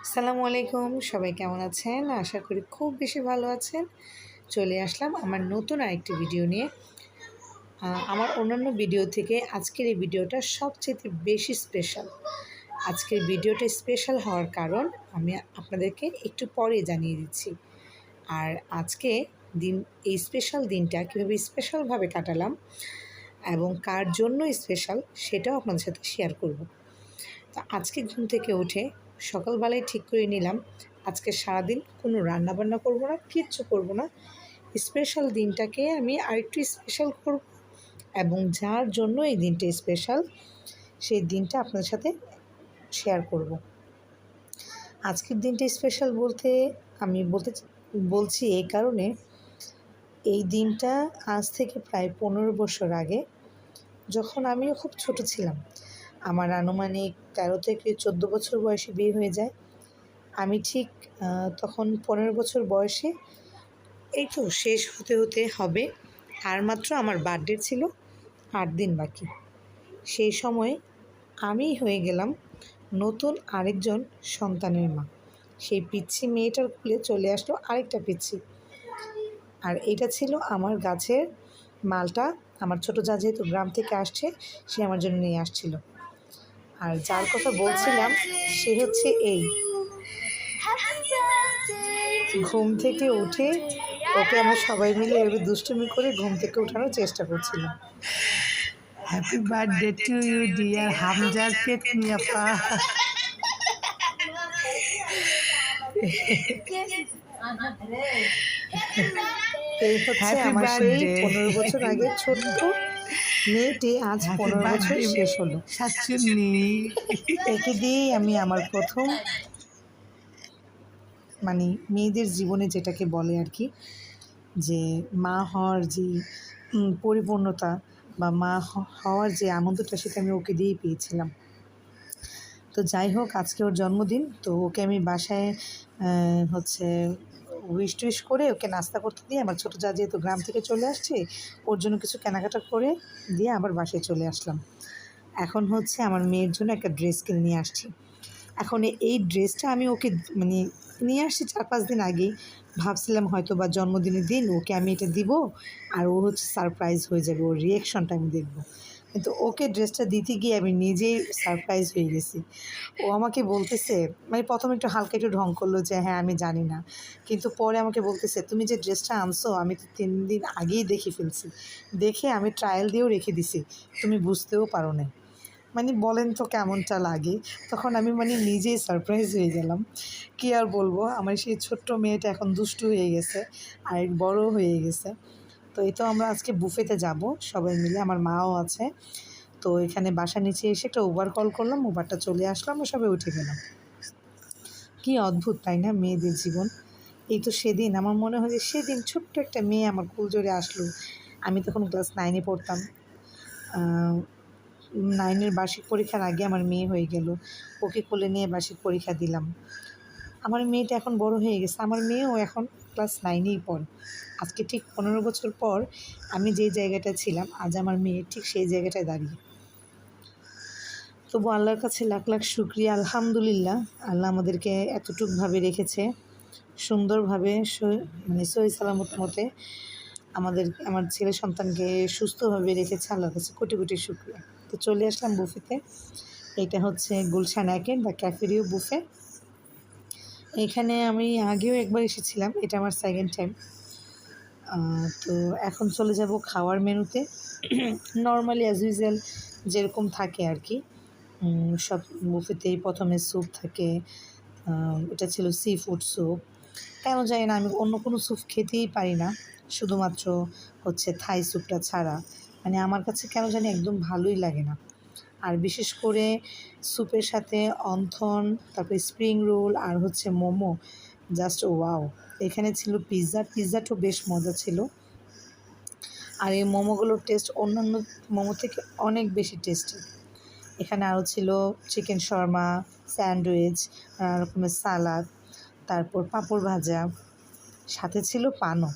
আসসালামু আলাইকুম, সবাই কেমন আছেন? আশা করি খুব বেশি ভালো আছেন। চলে আসলাম আমার নতুন আরেকটি ভিডিও নিয়ে। আমার অন্যান্য ভিডিও থেকে আজকের এই ভিডিওটা সবচেয়ে বেশি স্পেশাল। আজকের ভিডিওটা স্পেশাল হওয়ার কারণ আমি আপনাদেরকে একটু পরে জানিয়ে দিচ্ছি। আর আজকে এই স্পেশাল দিনটা কীভাবে স্পেশালভাবে কাটালাম এবং কার জন্য স্পেশাল সেটাও আপনাদের সাথে শেয়ার করব। তো আজকে ঘুম থেকে উঠে সকালবেলায় ঠিক করে নিলাম আজকে সারাদিন কোনো রান্নাবান্না করব না, কিচ্ছু করব না। স্পেশাল দিনটাকে আমি আরেকটু স্পেশাল করব এবং যার জন্য এই দিনটা স্পেশাল সেই দিনটা আপনাদের সাথে শেয়ার করব। আজকের দিনটা স্পেশাল বলতে আমি বলছি এই কারণে, এই দিনটা আজ থেকে প্রায় 15 বছর আগে, যখন আমিও খুব ছোট ছিলাম, আমার আনুমানিক 13 থেকে 14 বছর বয়সে বিয়ে হয়ে যায়। আমি ঠিক তখন 15 বছর বয়সে, এই তো শেষ হতে হতে হবে, আর মাত্র আমার বার্থডে ছিল 8 দিন বাকি। সেই সময় আমি হয়ে গেলাম নতুন আরেকজন সন্তানের মা। সেই পিচ্ছি মেয়েটার কোলে চলে আসলো আরেকটা পিচ্ছি। আর এটা ছিল আমার গাছের মালটা। আমার ছোটো যা যেহেতু গ্রাম থেকে আসছে, সে আমার জন্য নিয়ে আসছিল। আর যার কথা বলছিলাম সে হচ্ছে এই, ঘুম থেকে উঠে ওকে আমরা সবাই মিলে এভাবে দুষ্টুমি করে ঘুম থেকে ওঠানোর চেষ্টা করছিলাম। Happy birthday to you dear হামজার পেতনি আপা। এই হচ্ছে হ্যাপি আমার সেই বার্থডে 15 বছর আগে ছোট্ট মেয়েটি, আজ হ্যাপি 15 বছর বার্থডে শেষ হলো। শাশুড়ি। একে দিয়েই আমি আমার প্রথম, মানে মেয়েদের জীবনে যেটাকে বলে আর কি, যে মা হওয়ার যে পরিপূর্ণতা বা মা হওয়ার যে আনন্দটা, সেটা আমি ওকে দিয়েই পেয়েছিলাম। তো যাই হোক, আজকে ওর জন্মদিন, তো ওকে আমি বাসায় হচ্ছে উইশ টুইশ করে ওকে নাস্তা করতে দিয়ে, আমার ছোটো যা যেহেতু গ্রাম থেকে চলে আসছে, ওর জন্য কিছু কেনাকাটা করে দিয়ে আবার বাসায় চলে আসলাম। এখন হচ্ছে আমার মেয়ের জন্য একটা ড্রেস কিনে নিয়ে আসছি। এখন এই ড্রেসটা আমি ওকে মানে নিয়ে আসছি 4-5 দিন আগেই। ভাবছিলাম হয়তো বা জন্মদিনের দিন ওকে আমি এটা দিব, আর ও হচ্ছে সারপ্রাইজ হয়ে যাবে, ওর রিয়েকশনটা আমি দেখব। কিন্তু ওকে ড্রেসটা দিতে গিয়ে আমি নিজেই সারপ্রাইজ হয়ে গেছি। ও আমাকে বলতেছে, মানে প্রথমে একটু হালকা একটু ঢং করলো যে হ্যাঁ আমি জানি না, কিন্তু পরে আমাকে বলতেছে, তুমি যে ড্রেসটা আনছো আমি তো 3 দিন আগেই দেখে ফেলছি, দেখে আমি ট্রায়াল দিয়েও রেখে দিছি, তুমি বুঝতেও পারো না। মানে বলেন তো কেমনটা লাগে? তখন আমি মানে নিজেই সারপ্রাইজ হয়ে গেলাম। কী আর বলবো, আমার সেই ছোট্ট মেয়েটা এখন দুষ্টু হয়ে গেছে, আর বড়ও হয়ে গেছে। তো এই তো আমরা আজকে বুফেতে যাব সবাই মিলে, আমার মাও আছে। তো এখানে বাসার নিচে এসে একটা উবার কল করলাম, উবারটা চলে আসলো, আমরা সবাই উঠে গেলাম। কী অদ্ভুত তাই না মেয়েদের জীবন! এই তো সেদিন আমার মনে হয় যে সেদিন ছোট্ট একটা মেয়ে আমার কোল জোরে আসলো। আমি তখন ক্লাস 9-এ পড়তাম। 9-এর বার্ষিক পরীক্ষার আগে আমার মেয়ে হয়ে গেল। ওকে কোলে নিয়ে বার্ষিক পরীক্ষা দিলাম। আমার মেয়েটা এখন বড় হয়ে গেছে। আমার মেয়েও এখন ক্লাস 9-এই পড়ে। আজকে ঠিক 15 বছর পর আমি যেই জায়গাটায় ছিলাম, আজ আমার মেয়ে ঠিক সেই জায়গাটায় দাঁড়িয়ে। তবু আল্লাহর কাছে লাখ লাখ শুকরিয়া, আলহামদুলিল্লাহ। আল্লাহ আমাদেরকে এতটুকভাবে রেখেছে, সুন্দরভাবে মানে সহি সালামত মতে আমার ছেলে সন্তানকে সুস্থভাবে রেখেছে, আল্লাহর কাছে কোটি কোটি শুকরিয়া। তো চলে আসলাম বুফেতে। এটা হচ্ছে গুলশান একের দ্য ক্যাফেরিও বুফে। এখানে আমি আগেও একবার এসেছিলাম, এটা আমার সেকেন্ড টাইম। তো এখন চলে যাব খাওয়ার মেনুতে। নর্মালি অ্যাজ ইউজুয়াল যেরকম থাকে আর কি, সব বুফেতেই প্রথমে স্যুপ থাকে। এটা ছিল সি ফুড স্যুপ। কেন জানি না আমি অন্য কোনো স্যুপ খেতেই পারি না, শুধুমাত্র হচ্ছে থাই স্যুপটা ছাড়া। মানে আমার কাছে কেন জানি একদম ভালোই লাগে না। আর বিশেষ করে স্যুপের সাথে অন্থন, তারপরে স্প্রিং রোল আর হচ্ছে মোমো, জাস্ট ওয়াও। এখানে ছিল পিৎজাটাও বেশ মজা ছিল। আর এই মোমোগুলোর টেস্ট অন্যান্য মোমো থেকে অনেক বেশি টেস্টি। এখানে আরও ছিল চিকেন শর্মা, স্যান্ডউইচ, নানা রকমের সালাদ, তারপর পাঁপড় ভাজা, সাথে ছিল পানও।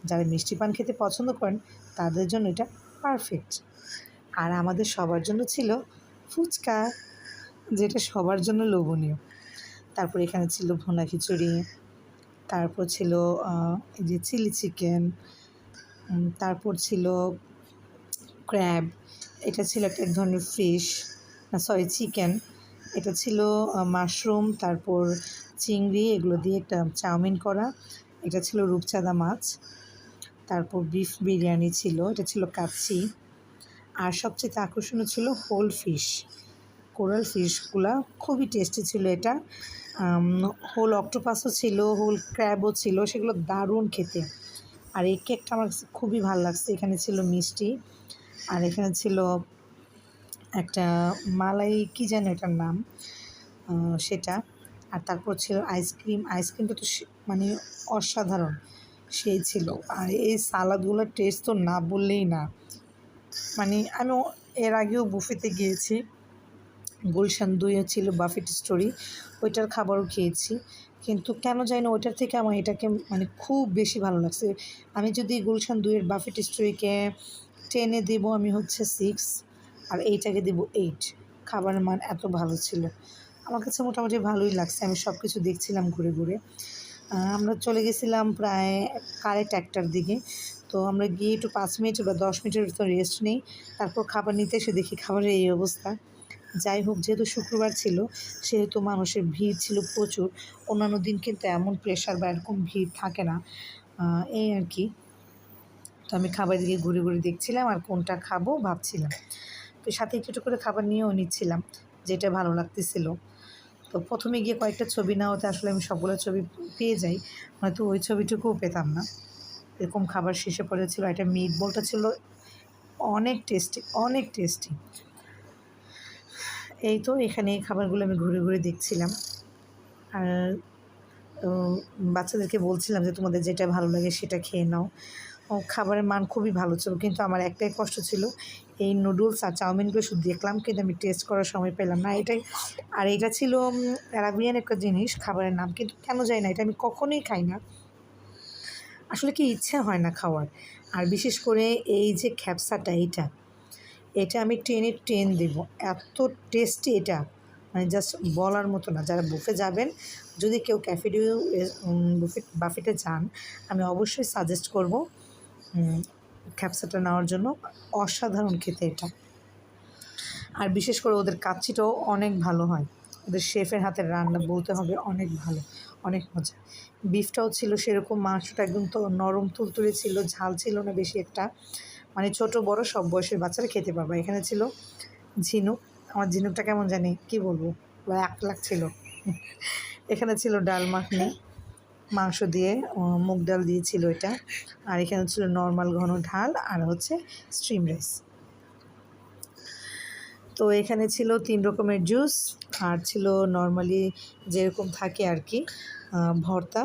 যারা মিষ্টি পান খেতে পছন্দ করেন তাদের জন্য এটা পারফেক্ট। আর আমাদের সবার জন্য ছিল ফুচকা, যেটা সবার জন্য লোভনীয়। তারপর এখানে ছিল ভুনা খিচুড়ি, তারপর ছিল এই যে চিলি চিকেন, তারপর ছিল ক্র্যাব, এটা ছিল একটা এক ধরনের ফিশ, সরি চিকেন, এটা ছিল মাশরুম, তারপর চিংড়ি, এগুলো দিয়ে একটা চাউমিন করা, এটা ছিল রূপচাঁদা মাছ, তারপর বিফ বিরিয়ানি ছিল, এটা ছিল কাচ্চি, আর সবচেয়ে আকর্ষণীয় ছিল হোল ফিশ, কোরাল ফিশগুলা খুবই টেস্টি ছিল এটা। হোল অক্টোপাসও ছিল, হোল ক্র্যাবও ছিল, সেগুলো দারুণ খেতে। আর এই কেকটা আমার কাছে খুবই ভালো লাগছে। এখানে ছিল মিষ্টি, আর এখানে ছিল একটা মালাই কি জানি এটার নাম, সেটা। আর তারপর ছিল আইসক্রিম, আইসক্রিমটা তো মানে অসাধারণ সেই ছিল। আর এই সালাদগুলোর টেস্ট তো না বললেই না। মানে আমি এর আগেও বুফেতে গিয়েছি, গুলশান 2-এ ছিল বাফেট স্টোরি, ওইটার খাবারও খেয়েছি, কিন্তু কেন জানি না ওইটার থেকে আমার এটাকে মানে খুব বেশি ভালো লাগছে। আমি যদি গুলশান 2-এর বাফেট স্টোরিকে 10-এ দেবো আমি হচ্ছে 6, আর এইটাকে দেবো 8। খাবারের মান এত ভালো ছিল, আমার কাছে মোটামুটি ভালোই লাগছে। আমি সব কিছু দেখছিলাম ঘুরে ঘুরে। আমরা চলে গেছিলাম প্রায় কারেক্ট 1টার দিকে। তো আমরা গিয়ে একটু 5 মিনিট বা 10 মিনিটের তো রেস্ট নিই, তারপর খাবার নিতে এসে দেখি খাবারের এই অবস্থা। যাই হোক, যেহেতু শুক্রবার ছিল সেহেতু মানুষের ভিড় ছিল প্রচুর। অন্যান্য দিন কিন্তু এমন প্রেশার বা এরকম ভিড় থাকে না, এই আর কি। তো আমি খাবার দিকে ঘুরে ঘুরে দেখছিলাম আর কোনটা খাবো ভাবছিলাম। তো সাথে একটু একটু করে খাবার নিয়েও নিচ্ছিলাম, যেটা ভালো লাগতেছিল। তো প্রথমে গিয়ে কয়েকটা ছবি নেওয়াতে আসলে আমি সবগুলো ছবি পেয়ে যাই, হয়তো ওই ছবিটুকুও পেতাম না। এরকম খাবার শেষে পড়েছিল, একটা মিট বলটা ছিল অনেক টেস্টি, অনেক টেস্টি। এই তো এখানে এই খাবারগুলো আমি ঘুরে ঘুরে দেখছিলাম, আর বাচ্চাদেরকে বলছিলাম যে তোমাদের যেটা ভালো লাগে সেটা খেয়ে নাও। খাবারের মান খুবই ভালো ছিল, কিন্তু আমার একটাই কষ্ট ছিল, এই নুডলস আর চাউমিনগুলো শুধু দেখলাম কিন্তু আমি টেস্ট করার সময় পেলাম না, এটাই। আর এটা ছিল অ্যারাবিয়ান একটা জিনিস, খাবারের নাম, কিন্তু কেন জানি না এটা আমি কখনোই খাই না, আসলে কি ইচ্ছা হয় না খাওয়ার। আর বিশেষ করে এই যে খ্যাপসাটা, এটা আমি 10-এ 10 দেবো, এত টেস্টি এটা, মানে জাস্ট বলার মতো না। যারা বুফে যাবেন, যদি কেউ ক্যাফেটেরিয়া বাফেটে যান, আমি অবশ্যই সাজেস্ট করব খ্যাপসাটা নেওয়ার জন্য। অসাধারণ খেতে এটা। আর বিশেষ করে ওদের কাচ্চিটাও অনেক ভালো হয়, ওদের শেফের হাতের রান্না বলতে হবে অনেক ভালো, অনেক মজা। বিফটাও ছিল সেরকম, মাংসটা একদম তো নরম তুলতুলে ছিল, ঝাল ছিল না বেশি একটা, মানে ছোট বড় সব বয়সের বাচ্চারা খেতে পারবে। এখানে ছিল ঝিনুক, আমার ঝিনুকটা কেমন জানি কী বলবো, এক লাগছিল। এখানে ছিল ডাল মাখনি, মাংস দিয়ে মুগ ডাল দিয়েছিল এটা, আর এখানে ছিল নর্মাল ঘন ঢাল, আর হচ্ছে স্ট্রিম রাইস। তো এখানে ছিল 3 রকমের জুস, আর ছিল নর্মালি যেরকম থাকে আর কি ভর্তা।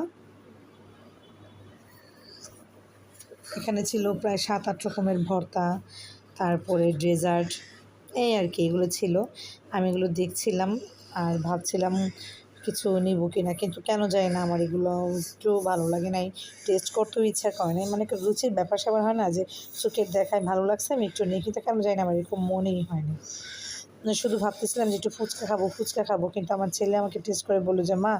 এখানে ছিল প্রায় 7-8 রকমের ভর্তা, তারপরে ডেজার্ট, এই আর কি এগুলো ছিল। আমি এগুলো দেখছিলাম আর ভাবছিলাম কিছু নিব কিনা, কিন্তু কেন জানি না আমার এগুলো একটু ভালো লাগে নাই, টেস্ট করতেও ইচ্ছা করে নাই। মানে একটা রুচির ব্যাপার স্যাপার হয় না, যে চোখের দেখায় ভালো লাগছে আমি একটু নিই, কিন্তু কেন জানি না আমার এরকম মনেই হয়নি। শুধু ভাবতেছিলাম যে একটু ফুচকা খাবো, ফুচকা খাবো, কিন্তু আমার ছেলে আমাকে টেস্ট করে বললো যে মা,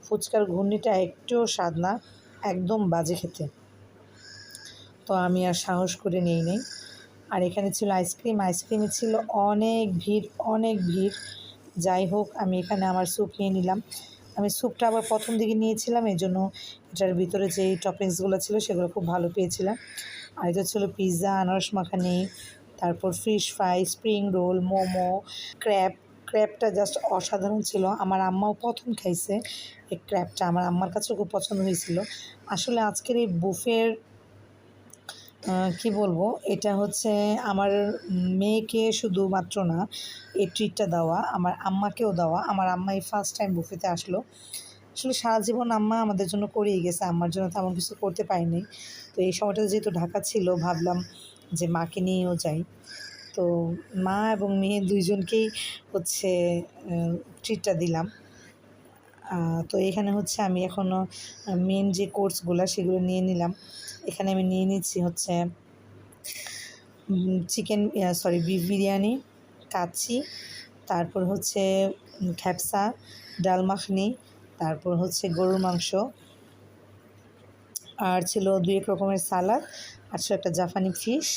ফুচকার ঘূর্ণিটা একটুও স্বাদ না, একদম বাজে খেতে। তো আমি আর সাহস করে নিই নেই। আর এখানে ছিল আইসক্রিম, আইসক্রিমে ছিল অনেক ভিড়, অনেক ভিড়। যাই হোক, আমি এখানে আমার স্যুপ নিয়ে নিলাম। আমি স্যুপটা আবার প্রথম দিকে নিয়েছিলাম, এই জন্য এটার ভিতরে যেই টপিংসগুলো ছিল সেগুলো খুব ভালো পেয়েছিলাম। আর এটা ছিল পিৎজা, আনারস মাখানি, তারপর fish fry, spring roll, momo, crab. ক্র্যাবটা জাস্ট অসাধারণ ছিল, আমার আম্মাও প্রথম খাইছে এই ক্র্যাবটা, আমার আম্মার কাছেও খুব পছন্দ হয়েছিল। আসলে আজকের এই বুফের কি বলবো, এটা হচ্ছে আমার মেয়েকে শুধুমাত্র না এই ট্রিটটা দেওয়া, আমার আম্মাকেও দেওয়া। আমার আম্মা এই ফার্স্ট টাইম বুফেতে আসলো। আসলে সারা জীবন আম্মা আমাদের জন্য করেই গেছে, আম্মার জন্য তেমন কিছু করতে পারিনি। তো এই সময়টা যেহেতু ঢাকা ছিল, ভাবলাম যে মাকে নিয়েও যাই। তো মা এবং মেয়ে দুইজনকেই হচ্ছে ট্রিটটা দিলাম। তো এখানে হচ্ছে আমি এখনও মেন যে কোর্সগুলো সেগুলো নিয়ে নিলাম। এখানে আমি নিয়ে নিচ্ছি হচ্ছে chicken, sorry beef biryani, kacchi, তারপর হচ্ছে খ্যাপসা, ডাল মাখনি, তারপর হচ্ছে গরুর মাংস, আর ছিল 2-1 রকমের সালাদ, আর ছিল একটা জাপানি ফিশ।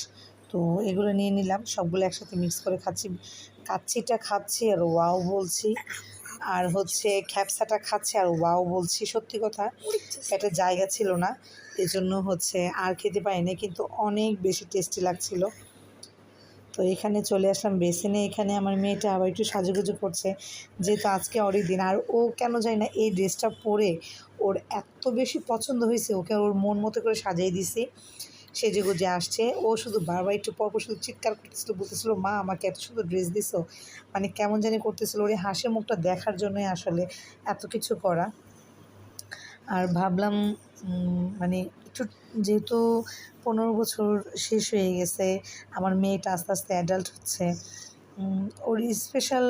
তো এগুলো নিয়ে নিলাম, সবগুলো একসাথে মিক্স করে খাচ্ছি। কাচ্চিটা খাচ্ছি আর ওয়াও বলছি, আর হচ্ছে খ্যাপসাটা খাচ্ছি আর ওয়াও বলছি। সত্যি কথা পেটে জায়গা ছিল না, এজন্য হচ্ছে আর খেতে পারিনি, কিন্তু অনেক বেশি টেস্টি লাগছিল। তো এখানে চলে আসলাম বেসিনে। এখানে আমার মেয়েটা আবার একটু সাজুগুজু করছে, যেহেতু আজকে ওরই দিন। আর ও কেন জানি না এই ড্রেসটা পরে ওর এত বেশি পছন্দ হয়েছে, ওকে ওর মন মতো করে সাজিয়ে দিছি। সেজেগুজে আসছে, ও শুধু বারবার একটু পরপর শুধু চিৎকার করতেছিল, বলতেছিল মা আমাকে এত সুন্দর ড্রেস দিছো, মানে কেমন জানি করতেছিল। ওর এই হাসি মুখটা দেখার জন্যই আসলে এত কিছু করা। আর ভাবলাম মানে একটু, যেহেতু 15 বছর শেষ হয়ে গেছে, আমার মেয়েটা আস্তে আস্তে অ্যাডাল্ট হচ্ছে, ওর স্পেশাল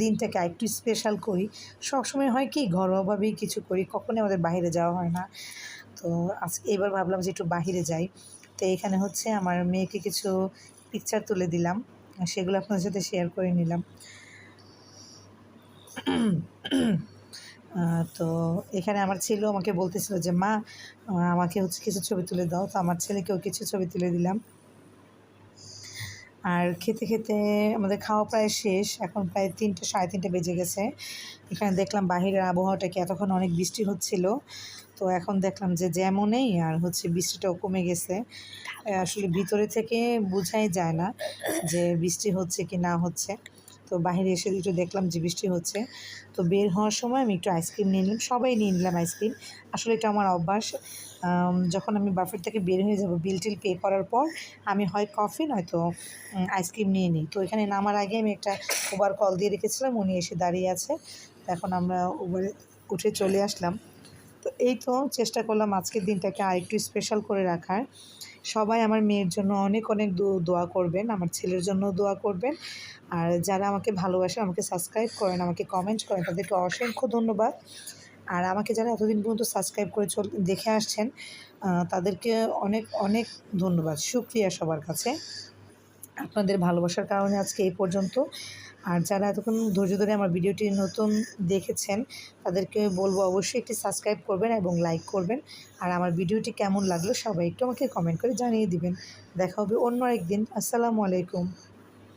দিনটাকে আরেকটু স্পেশাল করি। সবসময় হয় কি ঘরোয়াভাবেই কিছু করি, কখনোই আমাদের বাইরে যাওয়া হয় না। তো এবার ভাবলাম যে একটু বাহিরে যাই। তো এখানে হচ্ছে আমার মেয়েকে কিছু পিকচার তুলে দিলাম, সেগুলো আপনাদের সাথে শেয়ার করে নিলাম। তো এখানে আমার ছেলেও আমাকে বলতেছিল যে মা আমাকে হচ্ছে কিছু ছবি তুলে দাও। তো আমার ছেলেকেও কিছু ছবি তুলে দিলাম। আর খেতে খেতে আমাদের খাওয়া প্রায় শেষ, এখন প্রায় 3টে 3:30 বেজে গেছে। এখানে দেখলাম বাহিরের আবহাওয়াটা কি, এতক্ষণ অনেক বৃষ্টি হচ্ছিল, তো এখন দেখলাম যে জ্যামও নেই আর হচ্ছে বৃষ্টিটাও কমে গেছে। আসলে ভিতরে থেকে বোঝাই যায় না যে বৃষ্টি হচ্ছে কি না হচ্ছে। তো বাইরে এসে একটু দেখলাম যে বৃষ্টি হচ্ছে। তো বের হওয়ার সময় আমি একটু আইসক্রিম নিয়ে নিলাম, সবাই নিয়ে নিলাম আইসক্রিম। আসলে এটা আমার অভ্যাস, যখন আমি বাফেট থেকে বের হয়ে যাব বিল টিল পে করার পর আমি হয় কফি নয়তো আইসক্রিম নিয়ে নিই। তো এখানে নামার আগে আমি একটা উবার কল দিয়ে রেখেছিলাম, উনি এসে দাঁড়িয়ে আছে। এখন আমরা উবারে উঠে চলে আসলাম। তো এই তো চেষ্টা করলাম আজকের দিনটাকে আরেকটু স্পেশাল করে রাখার। সবাই আমার মেয়ের জন্য অনেক অনেক দোয়া করবেন, আমার ছেলের জন্যও দোয়া করবেন। আর যারা আমাকে ভালোবাসেন, আমাকে সাবস্ক্রাইব করেন, আমাকে কমেন্ট করেন, তাদেরকে অসংখ্য ধন্যবাদ। আর আমাকে যারা এতদিন পর্যন্ত সাবস্ক্রাইব করে দেখে আসছেন, তাদেরকে অনেক অনেক ধন্যবাদ, শুকরিয়া সবার কাছে। আপনাদের ভালোবাসার কারণে আজকে এই পর্যন্ত। আর যারা এতক্ষণ ধৈর্য ধরে আমার ভিডিওটি নতুন দেখেছেন, তাদেরকে বলবো অবশ্যই একটি সাবস্ক্রাইব করবেন এবং লাইক করবেন। আর আমার ভিডিওটি কেমন লাগলো সবাই একটু আমাকে কমেন্ট করে জানিয়ে দিবেন। দেখা হবে অন্য একদিন। আসসালামু আলাইকুম।